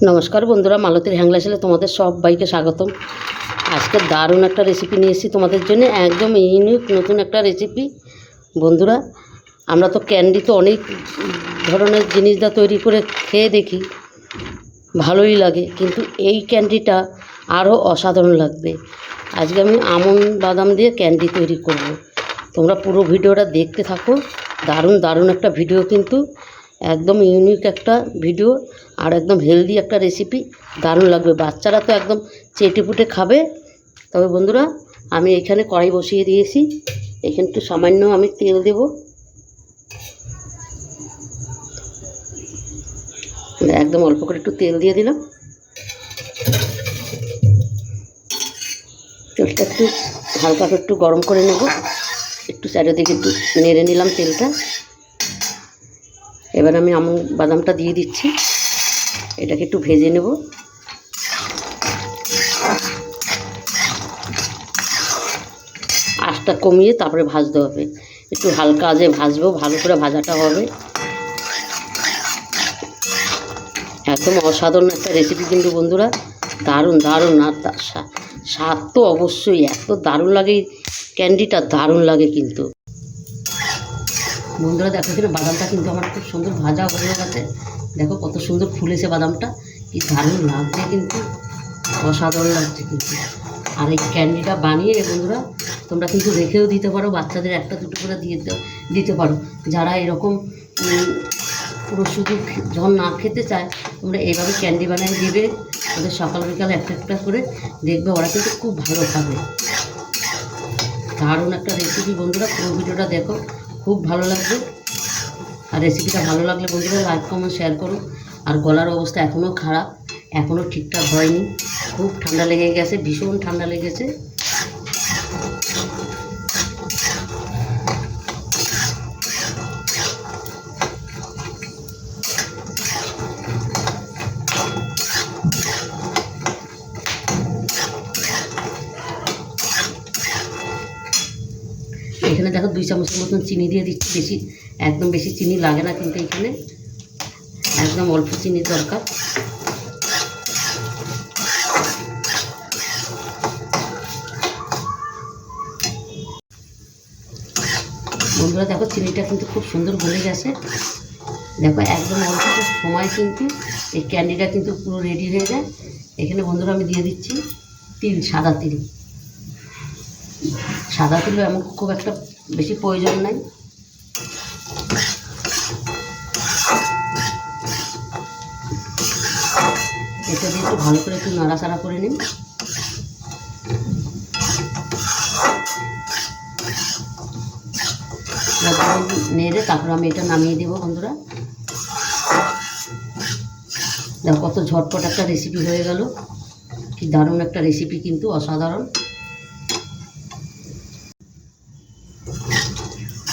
নমস্কার বন্ধুরা, মালতীর হ্যাংলা ছেলে তোমাদের সবাইকে স্বাগতম। আজকে দারুণ একটা রেসিপি নিয়ে এসেছি তোমাদের জন্য, একদম ইউনিক নতুন একটা রেসিপি। বন্ধুরা, আমরা তো ক্যান্ডি তো অনেক ধরনের জিনিসটা তৈরি করে খেয়ে দেখি, ভালোই লাগে, কিন্তু এই ক্যান্ডিটা আরও অসাধারণ লাগবে। আজকে আমি আমন্ড বাদাম দিয়ে ক্যান্ডি তৈরি করব। তোমরা পুরো ভিডিওটা দেখতে থাকো। দারুণ দারুণ একটা ভিডিও, কিন্তু একদম ইউনিক একটা ভিডিও আর একদম হেলদি একটা রেসিপি। দারুণ লাগবে, বাচ্চারা তো একদম চেটেপুটে খাবে। তবে বন্ধুরা, আমি এখানে কড়াই বসিয়ে দিয়েছি। এখানে একটু সামান্য আমি তেল দেব। একদম অল্প করে একটু তেল দিয়ে দিলাম। তেলটা একটু হালকা করে একটু গরম করে নেব। একটু চারিদিকে একটু নেড়ে নিলাম তেলটা। এবার আমি আমন্ড বাদামটা দিয়ে দিচ্ছি। এটাকে একটু ভেজে নেব। আঁচটা কমিয়ে তারপরে ভাজতে হবে। একটু হালকা আঁচে ভাজবো, ভালো করে ভাজাটা হবে। একদম অসাধারণ একটা রেসিপি কিন্তু বন্ধুরা, দারুণ দারুণ। আর স্বাদ তো অবশ্যই এত দারুণ লাগে, ক্যান্ডিটা দারুণ লাগে কিন্তু। বন্ধুরা দেখো, এখানে বাদামটা কিন্তু আমার খুব সুন্দর ভাজা হয়ে গেছে। দেখো কত সুন্দর ফুলেছে বাদামটা, কি দারুণ লাগছে, কিন্তু অসাধারণ লাগছে কিন্তু। আর এই ক্যান্ডিটা বানিয়ে বন্ধুরা তোমরা কিন্তু রেখেও দিতে পারো, বাচ্চাদের একটা দুটো করে দিতে পারো। যারা এরকম পুরো শুধু যখন না খেতে চায়, তোমরা এইভাবে ক্যান্ডি বানিয়ে দিবে ওদের সকাল বিকাল একটা একটা করে, দেখবে ওরা কিন্তু খুব ভালো খাবে। দারুণ একটা রেসিপি বন্ধুরা, পুরো ভিডিওটা দেখো, খুব ভালো লাগবে। আর রেসিপিটা ভালো লাগলে বন্ধুরা লাইক কমেন্ট শেয়ার করো। আর গলার অবস্থা এখনও খারাপ, এখনও ঠিকঠাক হয়নি, খুব ঠান্ডা লেগে গেছে, ভীষণ ঠান্ডা লেগেছে। এখানে দেখো 2 চামচের মতন চিনি দিয়ে দিচ্ছি। একদম বেশি চিনি লাগে না কিন্তু, এখানে একদম অল্প চিনির দরকার। বন্ধুরা দেখো, চিনিটা কিন্তু খুব সুন্দর গলে গেছে। দেখো একদম অল্প সময় কিন্তু এই ক্যান্ডিটা কিন্তু পুরো রেডি হয়ে যায়। এখানে বন্ধুরা আমি দিয়ে দিচ্ছি তিল, সাদা তিল। সাদা তিলও এমন খুব একটা বেশি প্রয়োজন নাই। এটা দিয়ে একটু ভালো করে একটু নাড়াচাড়া করে নিন। নেড়ে তারপর আমি এটা নামিয়ে দেবো বন্ধুরা। দেখো কত ঝটপট একটা রেসিপি হয়ে গেল, কি দারুণ একটা রেসিপি কিন্তু, অসাধারণ।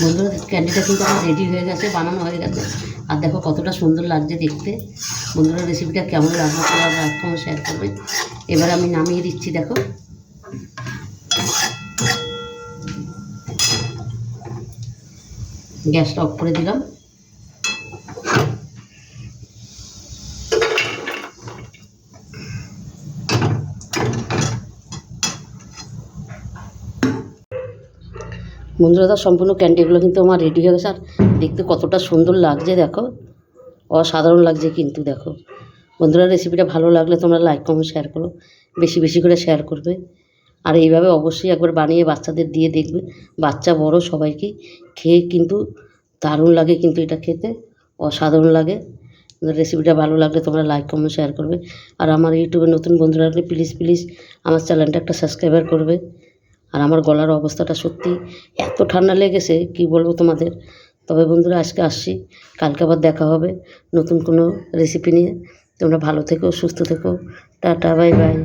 বন্ধুরা ক্যান্ডিটা কিন্তু আমার রেডি হয়ে গেছে, বানানো হয়ে গেছে। আর দেখো কতটা সুন্দর লাগছে দেখতে। বন্ধুরা রেসিপিটা কেমন লাগবে তোমরা লাইক কমেন্ট শেয়ার করবে। এবার আমি নামিয়ে দিচ্ছি। দেখো গ্যাসটা অফ করে দিলাম। বন্ধুরা সম্পূর্ণ ক্যান্ডিগুলো কিন্তু আমার রেডি হয়ে গেছে। আর দেখতে কতটা সুন্দর লাগছে দেখো, অসাধারণ লাগছে কিন্তু। দেখো বন্ধুরা, রেসিপিটা ভালো লাগলে তোমরা লাইক কমেন্ট শেয়ার করো, বেশি বেশি করে শেয়ার করবে। আর এইভাবে অবশ্যই একবার বানিয়ে বাচ্চাদের দিয়ে দেখবে, বাচ্চা বড় সবাইকে খেয়ে কিন্তু দারুণ লাগে কিন্তু, এটা খেতে অসাধারণ লাগে। রেসিপিটা ভালো লাগলে তোমরা লাইক কমেন্ট শেয়ার করবে। আর আমার ইউটিউবে নতুন বন্ধুরা হলে প্লিজ প্লিজ আমার চ্যানেলটা একটা সাবস্ক্রাইবার করবে। আর আমার গলার অবস্থাটা সত্যি এত ঠান্ডা লেগেছে, কি বলবো তোমাদের। তবে বন্ধুরা আজকে আসছি, কালকে আবার দেখা হবে নতুন কোনো রেসিপি নিয়ে। তোমরা ভালো থেকো, সুস্থ থেকো, টাটা, বাই বাই।